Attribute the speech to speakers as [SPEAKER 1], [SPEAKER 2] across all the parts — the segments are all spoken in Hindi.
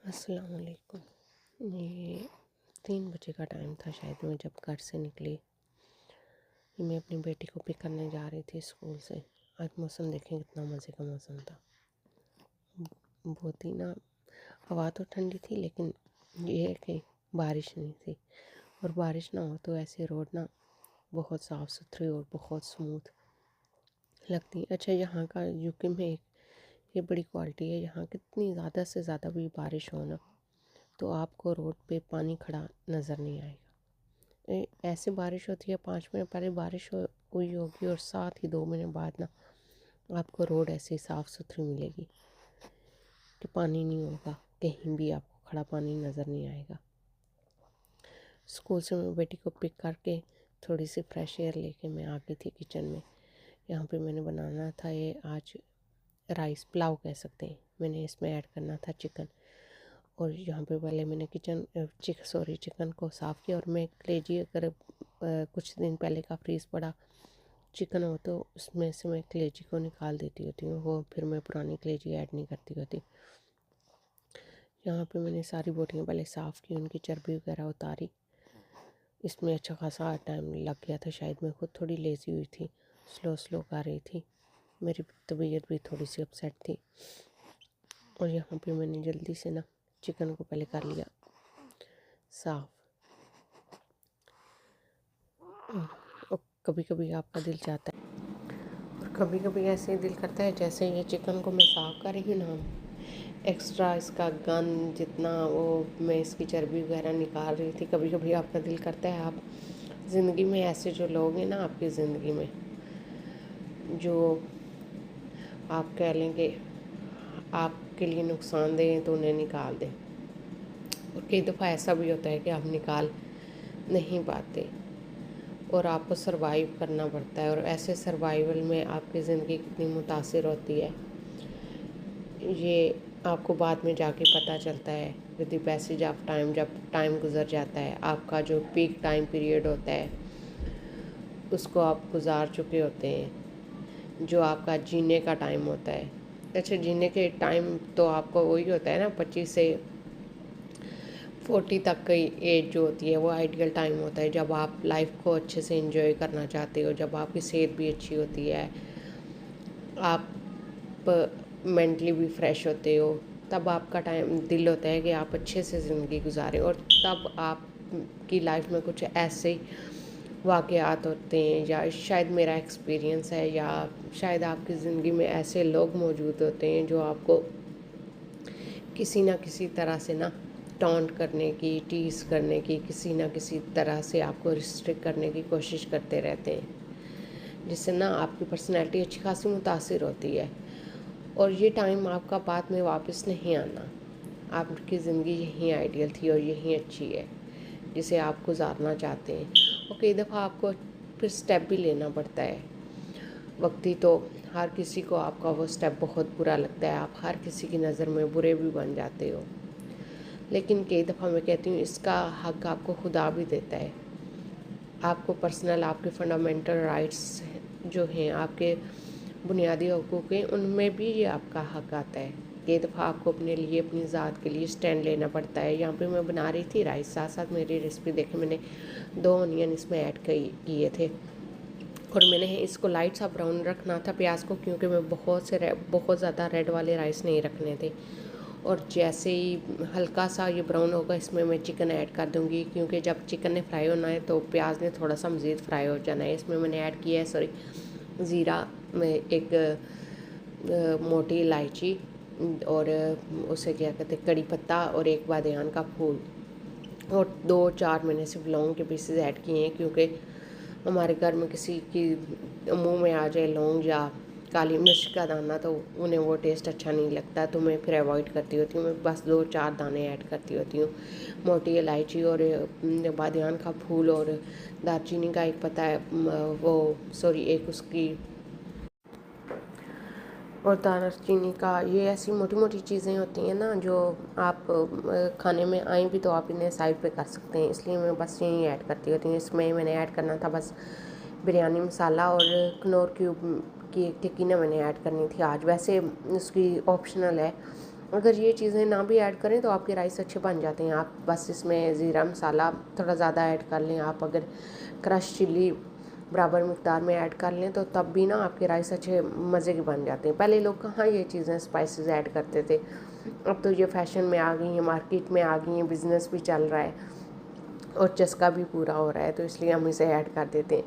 [SPEAKER 1] अस्सलाम वालेकुम। ये 3 बजे का टाइम था शायद, मैं जब घर से निकली। मैं अपनी बेटी को पिक करने जा रही थी स्कूल से। आज मौसम देखें कितना मज़े का मौसम था। बहुत ही ना, हवा तो ठंडी थी लेकिन ये है कि बारिश नहीं थी। और बारिश ना हो तो ऐसे रोड ना बहुत साफ़ सुथरी और बहुत स्मूथ लगती। अच्छा, यहाँ का यूके में एक ये बड़ी क्वालिटी है, यहाँ कितनी ज़्यादा से ज़्यादा भी बारिश हो ना तो आपको रोड पे पानी खड़ा नज़र नहीं आएगा। ऐसे बारिश होती है, 5 मिनट पहले बारिश हुई होगी और साथ ही 2 मिनट बाद ना आपको रोड ऐसी साफ़ सुथरी मिलेगी कि पानी नहीं होगा, कहीं भी आपको खड़ा पानी नज़र नहीं आएगा। स्कूल से मैं बेटी को पिक करके थोड़ी सी फ्रेश एयर लेके मैं आ गई थी किचन में। यहाँ पे मैंने बनाना था ये आज राइस पुलाव कह सकते हैं। मैंने इसमें ऐड करना था चिकन। और यहाँ पे पहले मैंने चिकन को साफ़ किया। और मैं कलेजी अगर कुछ दिन पहले का फ्रीज़ पड़ा चिकन हो तो उसमें से मैं कलेजी को निकाल देती होती हूँ, वो फिर मैं पुरानी कलेजी ऐड नहीं करती होती। यहाँ पे मैंने सारी बोटियाँ पहले साफ़ की, उनकी चर्बी वगैरह उतारी। इसमें अच्छा खासा टाइम लग गया था, शायद मैं खुद थोड़ी लेज़ी हुई थी, स्लो कर रही थी, मेरी तबीयत भी थोड़ी सी अपसेट थी। और यहाँ पे मैंने जल्दी से ना चिकन को पहले कर लिया साफ़। और कभी कभी आपका दिल चाहता है और कभी कभी ऐसे ही दिल करता है जैसे ये चिकन को मैं साफ़ कर रही हूँ ना, एक्स्ट्रा इसका गंद जितना वो मैं इसकी चर्बी वगैरह निकाल रही थी। कभी कभी आपका दिल करता है आप ज़िंदगी में ऐसे जो लोग हैं ना आपकी ज़िंदगी में जो आप कह लेंगे आपके लिए नुकसान दें तो उन्हें निकाल दें। और कई दफ़ा ऐसा भी होता है कि आप निकाल नहीं पाते और आपको सरवाइव करना पड़ता है। और ऐसे सर्वाइवल में आपकी ज़िंदगी कितनी मुतासिर होती है ये आपको बाद में जाके पता चलता है with the passage of time. जब टाइम गुजर जाता है, आपका जो पीक टाइम पीरियड होता है उसको आप गुजार चुके होते हैं, जो आपका जीने का टाइम होता है। अच्छा, जीने के टाइम तो आपको वही होता है ना, 25 से 40 तक की एज जो होती है वो आइडियल टाइम होता है, जब आप लाइफ को अच्छे से एंजॉय करना चाहते हो, जब आपकी सेहत भी अच्छी होती है, आप मेंटली भी फ्रेश होते हो। तब आपका टाइम दिल होता है कि आप अच्छे से ज़िंदगी गुजारें। और तब आपकी लाइफ में कुछ ऐसे वाक़यात होते हैं, या शायद मेरा एक्सपीरियंस है, या शायद आपकी ज़िंदगी में ऐसे लोग मौजूद होते हैं जो आपको किसी ना किसी तरह से ना टॉन्ट करने की, टीज़ करने की, किसी ना किसी तरह से आपको रिस्ट्रिक्ट करने की कोशिश करते रहते हैं, जिससे ना आपकी पर्सनैलिटी अच्छी खासी मुतासिर होती है। और ये टाइम आपका बाद में वापस नहीं आना। आपकी ज़िंदगी यहीं आइडियल थी और यहीं अच्छी है जिसे आप गुजारना चाहते हैं। और कई दफ़ा आपको फिर स्टेप भी लेना पड़ता है वक्ती। तो हर किसी को आपका वो स्टेप बहुत बुरा लगता है, आप हर किसी की नज़र में बुरे भी बन जाते हो। लेकिन कई दफ़ा मैं कहती हूँ इसका हक़ आपको खुदा भी देता है। आपको पर्सनल आपके फंडामेंटल राइट्स जो हैं, आपके बुनियादी हकूक़ हैं, उनमें भी ये आपका हक़ आता है। कई दफ़ा आपको अपने लिए, अपनी ज़ात के लिए स्टैंड लेना पड़ता है। यहाँ पे मैं बना रही थी राइस, साथ साथ मेरी रेसिपी देखें, मैंने 2 ऑनियन इसमें ऐड किए थे। और मैंने इसको लाइट सा ब्राउन रखना था प्याज को, क्योंकि मैं बहुत ज़्यादा रेड वाले राइस नहीं रखने थे। और जैसे ही हल्का सा ये ब्राउन होगा इसमें मैं चिकन ऐड कर दूँगी, क्योंकि जब चिकन ने फ्राई होना है तो प्याज ने थोड़ा सा मज़ीद फ्राई हो जाना है। इसमें मैंने ऐड किया है ज़ीरा में एक मोटी इलायची, और उसे क्या कहते हैं, कड़ी पत्ता, और एक बादियान का फूल, और 2-4 मैंने सिर्फ लौंग के पीसेस ऐड किए हैं, क्योंकि हमारे घर में किसी की मुंह में आ जाए लौंग या काली मिर्च का दाना तो उन्हें वो टेस्ट अच्छा नहीं लगता, तो मैं फिर अवॉइड करती होती हूँ। मैं बस 2-4 दाने ऐड करती होती हूँ, मोटी इलायची और बादियान का फूल, और दालचीनी का एक पता है एक उसकी, और दालचीनी का। ये ऐसी मोटी मोटी चीज़ें होती हैं ना जो आप खाने में आई भी तो आप इन्हें साइड पे कर सकते हैं, इसलिए मैं बस यही ऐड करती होती हूँ। इसमें मैंने ऐड करना था बस बिरयानी मसाला और कनौर क्यूब की एक टिक्की ना मैंने ऐड करनी थी आज। वैसे उसकी ऑप्शनल है, अगर ये चीज़ें ना भी ऐड करें तो आपके राइस अच्छे बन जाते हैं। आप बस इसमें ज़ीरा मसाला थोड़ा ज़्यादा ऐड कर लें, आप अगर क्रश चिल्ली बराबर मिक़दार में ऐड कर लें तो तब भी ना आपके राइस अच्छे मज़े के बन जाते हैं। पहले लोग कहाँ ये चीज़ें स्पाइसेस ऐड करते थे, अब तो ये फैशन में आ गई हैं, मार्केट में आ गई हैं, बिज़नेस भी चल रहा है और चस्का भी पूरा हो रहा है, तो इसलिए हम इसे ऐड कर देते हैं।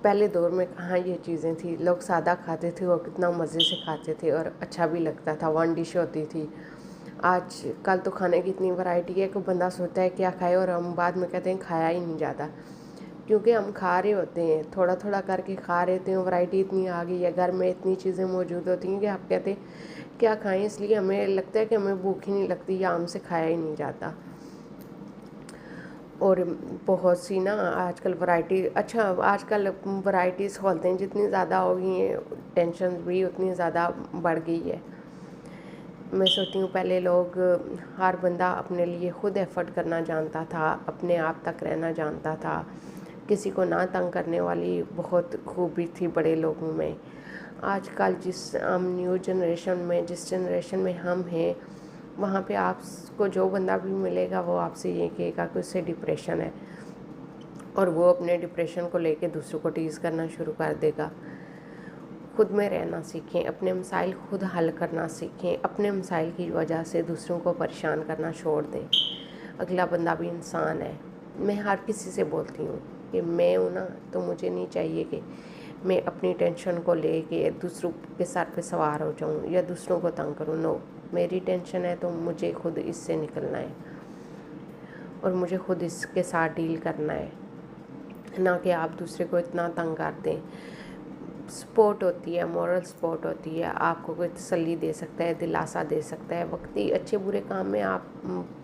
[SPEAKER 1] पहले दौर में कहाँ ये चीज़ें थी, लोग सादा खाते थे और कितना मज़े से खाते थे और अच्छा भी लगता था, वन डिश होती थी। आज कल तो खाने की इतनी वैरायटी है कि बंदा सोचता है क्या खाए और हम बाद में कहते हैं खाया ही नहीं जाता, क्योंकि हम खा रहे होते हैं, थोड़ा थोड़ा करके खा रहे होते हैं। वैरायटी इतनी आ गई है, घर में इतनी चीज़ें मौजूद होती हैं कि आप कहते हैं क्या खाएं, इसलिए हमें लगता है कि हमें भूख ही नहीं लगती या हमसे खाया ही नहीं जाता। और बहुत सी ना आजकल वैरायटी, अच्छा आजकल वैरायटी सहूलतें जितनी ज़्यादा हो गई हैं, टेंशन भी उतनी ज़्यादा बढ़ गई है। मैं सोचती हूँ पहले लोग, हर बंदा अपने लिए खुद एफ़र्ट करना जानता था, अपने आप तक रहना जानता था, किसी को ना तंग करने वाली बहुत खूबी थी बड़े लोगों में। आजकल हम न्यू जनरेशन में, जिस जनरेशन में हम हैं, वहाँ पे आपको जो बंदा भी मिलेगा वो आपसे ये कहेगा कि उससे डिप्रेशन है और वो अपने डिप्रेशन को लेके दूसरों को टीज़ करना शुरू कर देगा। खुद में रहना सीखें, अपने मसाइल खुद हल करना सीखें, अपने मसाइल की वजह से दूसरों को परेशान करना छोड़ दें। अगला बंदा भी इंसान है। मैं हर किसी से बोलती हूँ कि मैं हूँ ना, तो मुझे नहीं चाहिए कि मैं अपनी टेंशन को लेके दूसरों के सर पे सवार हो जाऊँ या दूसरों को तंग करूँ। नो, मेरी टेंशन है तो मुझे खुद इससे निकलना है और मुझे खुद इसके साथ डील करना है, ना कि आप दूसरे को इतना तंग कर दें। सपोर्ट होती है, मॉरल सपोर्ट होती है, आपको कोई तसल्ली दे सकता है, दिलासा दे सकता है। वक्ती अच्छे बुरे काम में आप,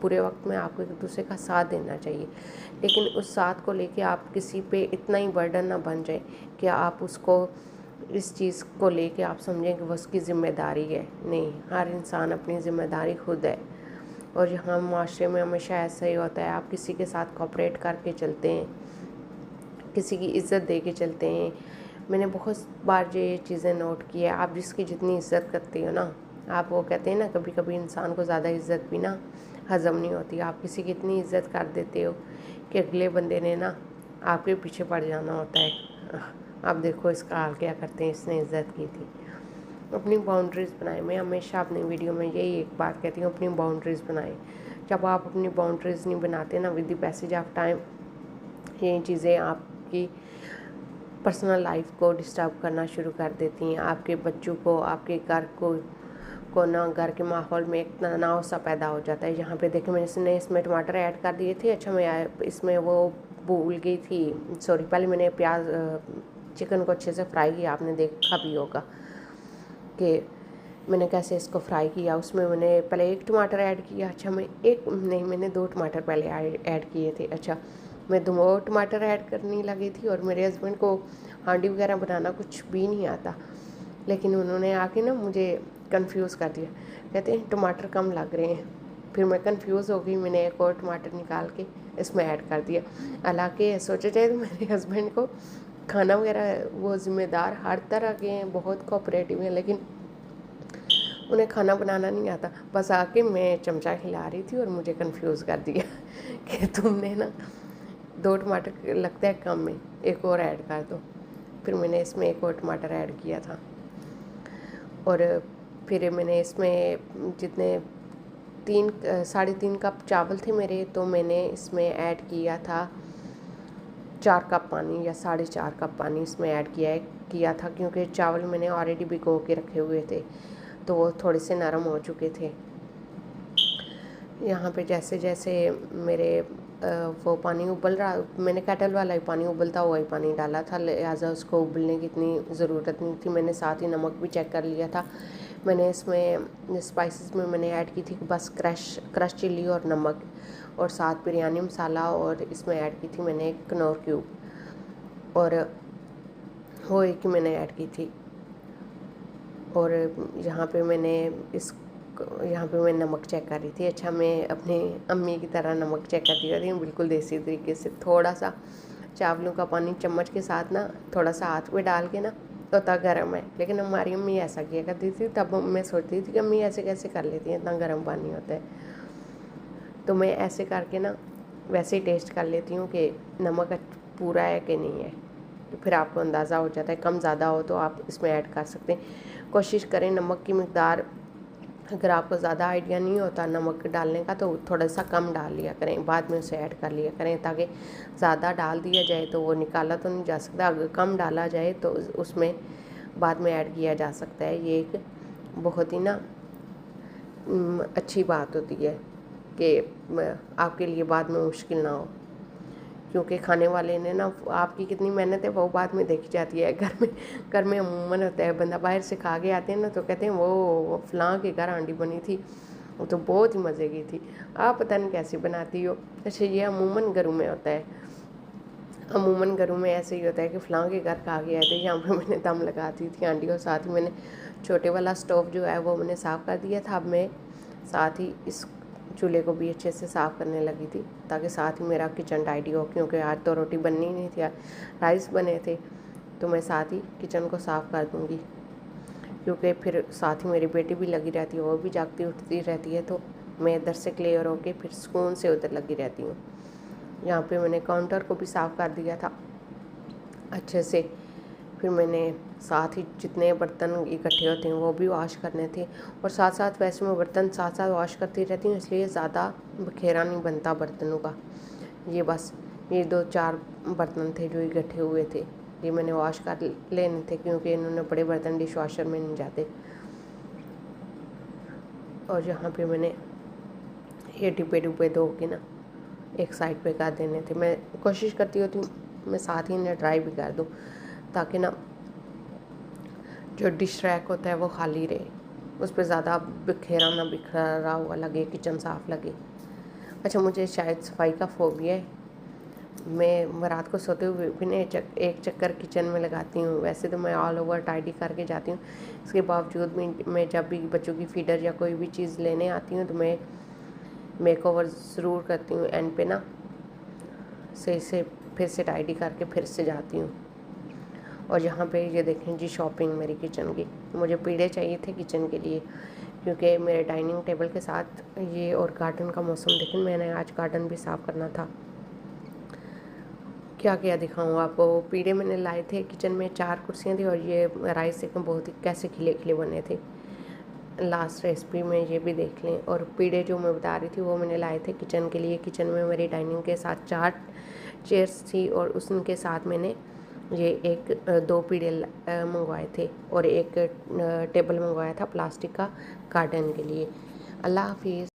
[SPEAKER 1] बुरे वक्त में आपको एक दूसरे का साथ देना चाहिए, लेकिन उस साथ को लेके आप किसी पे इतना ही बर्डन ना बन जाए कि आप उसको, इस चीज़ को लेके आप समझें कि वो उसकी ज़िम्मेदारी है। नहीं, हर इंसान अपनी ज़िम्मेदारी खुद है। और यहाँ माशरे में हमेशा ऐसा ही होता है, आप किसी के साथ कोऑपरेट करके चलते हैं, किसी की इज़्ज़त दे के चलते हैं। मैंने बहुत बार ये चीज़ें नोट की है, आप जिसकी जितनी इज़्ज़त करते हो ना, आप वो कहते हैं ना, कभी कभी इंसान को ज़्यादा इज़्ज़त भी ना हज़म नहीं होती। आप किसी की इतनी इज़्ज़त कर देते हो कि अगले बंदे ने ना आपके पीछे पड़ जाना होता है। आप देखो इसका हाल क्या करते हैं, इसने इज़्ज़त की थी। अपनी बाउंड्रीज़ बनाएं। मैं हमेशा अपनी वीडियो में यही एक बात कहती हूँ, अपनी बाउंड्रीज़ बनाएं। जब आप अपनी बाउंड्रीज़ नहीं बनाते ना, with the passage of time ये चीज़ें आपकी पर्सनल लाइफ को डिस्टर्ब करना शुरू कर देती हैं। आपके बच्चों को, आपके घर को ना, घर के माहौल में एक तनाव सा पैदा हो जाता है। यहाँ पे देखिए मैंने इसमें टमाटर ऐड कर दिए थे। अच्छा, मैं इसमें वो भूल गई थी, सॉरी, पहले मैंने प्याज चिकन को अच्छे से फ्राई किया, आपने देखा भी होगा कि मैंने कैसे इसको फ्राई किया। उसमें मैंने पहले एक टमाटर ऐड किया। अच्छा, मैंने 2 टमाटर पहले ऐड किए थे। अच्छा, मैं 2 टमाटर ऐड करने लगी थी और मेरे हस्बैंड को हांडी वगैरह बनाना कुछ भी नहीं आता, लेकिन उन्होंने आके ना मुझे कंफ्यूज कर दिया, कहते हैं टमाटर कम लग रहे हैं। फिर मैं कंफ्यूज हो गई, मैंने एक और टमाटर निकाल के इसमें ऐड कर दिया। हालांकि सोचा जाए तो मेरे हस्बैंड को खाना वगैरह, वो ज़िम्मेदार हर तरह के हैं, बहुत कोऑपरेटिव हैं, लेकिन उन्हें खाना बनाना नहीं आता। बस आके मैं चमचा खिला रही थी और मुझे कंफ्यूज कर दिया कि तुमने ना 2 टमाटर लगता है कम में, एक और ऐड कर दो। फिर मैंने इसमें एक और टमाटर ऐड किया था और फिर मैंने इसमें जितने 3.5 कप चावल थे मेरे, तो मैंने इसमें ऐड किया था 4 कप पानी या 4.5 कप पानी इसमें ऐड किया था, क्योंकि चावल मैंने ऑलरेडी भिगो के रखे हुए थे तो वो थोड़े से नरम हो चुके थे। यहाँ पे जैसे जैसे मेरे वो पानी उबल रहा, मैंने केटल वाला ही पानी उबलता हुआ ही पानी डाला था, लिहाजा उसको उबलने की इतनी ज़रूरत नहीं थी। मैंने साथ ही नमक भी चेक कर लिया था। मैंने इसमें स्पाइसेस में मैंने ऐड की थी बस क्रश चिल्ली और नमक, और साथ बिरयानी मसाला, और इसमें ऐड की थी मैंने कनौर क्यूब, और वो एक ही मैंने ऐड की थी। और यहाँ पे मैं नमक चेक कर रही थी। अच्छा, मैं अपनी अम्मी की तरह नमक चेक करती रहती हूँ, बिल्कुल देसी तरीके से। थोड़ा सा चावलों का पानी चम्मच के साथ ना, थोड़ा सा हाथ में डाल के ना होता गर्म है, लेकिन हमारी अम्मी ऐसा किया करती थी। तब मैं सोचती थी कि अम्मी ऐसे कैसे कर लेती हैं, इतना गर्म पानी होता है। तो मैं ऐसे करके ना वैसे ही टेस्ट कर लेती हूँ कि नमक पूरा है कि नहीं है। तो फिर आपको अंदाज़ा हो जाता है, कम ज़्यादा हो तो आप इसमें ऐड कर सकते हैं। कोशिश करें नमक की मिकदार, अगर आपको ज़्यादा आइडिया नहीं होता नमक डालने का तो थोड़ा सा कम डाल लिया करें, बाद में उसे ऐड कर लिया करें, ताकि ज़्यादा डाल दिया जाए तो वो निकाला तो नहीं जा सकता। अगर कम डाला जाए तो उसमें बाद में ऐड किया जा सकता है। ये एक बहुत ही ना अच्छी बात होती है कि आपके लिए बाद में मुश्किल ना हो, क्योंकि खाने वाले ने ना आपकी कितनी मेहनत है वो बाद में देखी जाती है। घर में अमूमन होता है, बंदा बाहर से खा के आते हैं ना तो कहते हैं वो फलां के घर आंटी बनी थी, वो तो बहुत ही मज़े की थी, आप पता नहीं कैसी बनाती हो। अच्छा, ये अमूमन घरों में होता है, अमूमन घरों में ऐसे ही होता है कि फ़लाँ के घर खा के आए थे, यहाँ पे मैंने दम लगा दी थी आंटी को। साथ ही मैंने छोटे वाला स्टोव जो है वो मैंने साफ़ कर दिया था। अब मैं साथ ही इस चूल्हे को भी अच्छे से साफ़ करने लगी थी, ताकि साथ ही मेरा किचन टाइडी हो, क्योंकि आज तो रोटी बननी नहीं थी, राइस बने थे। तो मैं साथ ही किचन को साफ़ कर दूँगी, क्योंकि फिर साथ ही मेरी बेटी भी लगी रहती है, वो भी जागती उठती रहती है, तो मैं इधर से क्लियर होके फिर सुकून से उधर लगी रहती हूँ। यहाँ पे मैंने काउंटर को भी साफ़ कर दिया था अच्छे से। फिर मैंने साथ ही जितने बर्तन इकट्ठे होते हैं वो भी वॉश करने थे, और साथ साथ वैसे मैं बर्तन साथ साथ वॉश करती रहती हूँ, इसलिए ज़्यादा बखेरा नहीं बनता बर्तनों का। ये बस ये 2-4 बर्तन थे जो इकट्ठे हुए थे, ये मैंने वॉश कर लेने थे, क्योंकि इन्होंने बड़े बर्तन डिश वॉशर में नहीं जाते। और यहाँ पे मैंने ये डिब्बे धो के ना एक साइड पे कर देने थे। मैं कोशिश करती होती हूँ मैं साथ ही इन्हें ड्राई भी कर दूँ, ताकि ना जो डिश रैक होता है वो खाली रहे, उस पर ज़्यादा बिखेरा ना बिखरा हुआ लगे, किचन साफ़ लगे। अच्छा, मुझे शायद सफाई का फोबिया है। मैं रात को सोते हुए भी ना एक चक्कर किचन में लगाती हूँ। वैसे तो मैं ऑल ओवर टाइडी करके जाती हूँ, इसके बावजूद भी मैं जब भी बच्चों की फीडर या कोई भी चीज़ लेने आती हूँ तो मैं मेकओवर ज़रूर करती हूँ। एंड पे ना सही से फिर से टाइडी करके फिर से जाती हूँ। और यहाँ पे ये देखें जी, शॉपिंग मेरी किचन की। मुझे पीढ़े चाहिए थे किचन के लिए, क्योंकि मेरे डाइनिंग टेबल के साथ ये, और गार्डन का मौसम देखें, मैंने आज गार्डन भी साफ़ करना था। क्या क्या दिखाऊँ आपको। पीढ़े मैंने लाए थे किचन में, 4 कुर्सियाँ थी, और ये राइस देखें बहुत ही कैसे खिले खिले बने थे। लास्ट रेसिपी में ये भी देख लें। और पीढ़े जो मैं बता रही थी वो मैंने लाए थे किचन के लिए। किचन में मेरी डाइनिंग के साथ 4 चेयर्स थी, और उनके साथ मैंने ये 2 पीढ़े मंगवाए थे, और एक टेबल मंगवाया था प्लास्टिक का गार्डन के लिए। अल्लाह हाफिज़।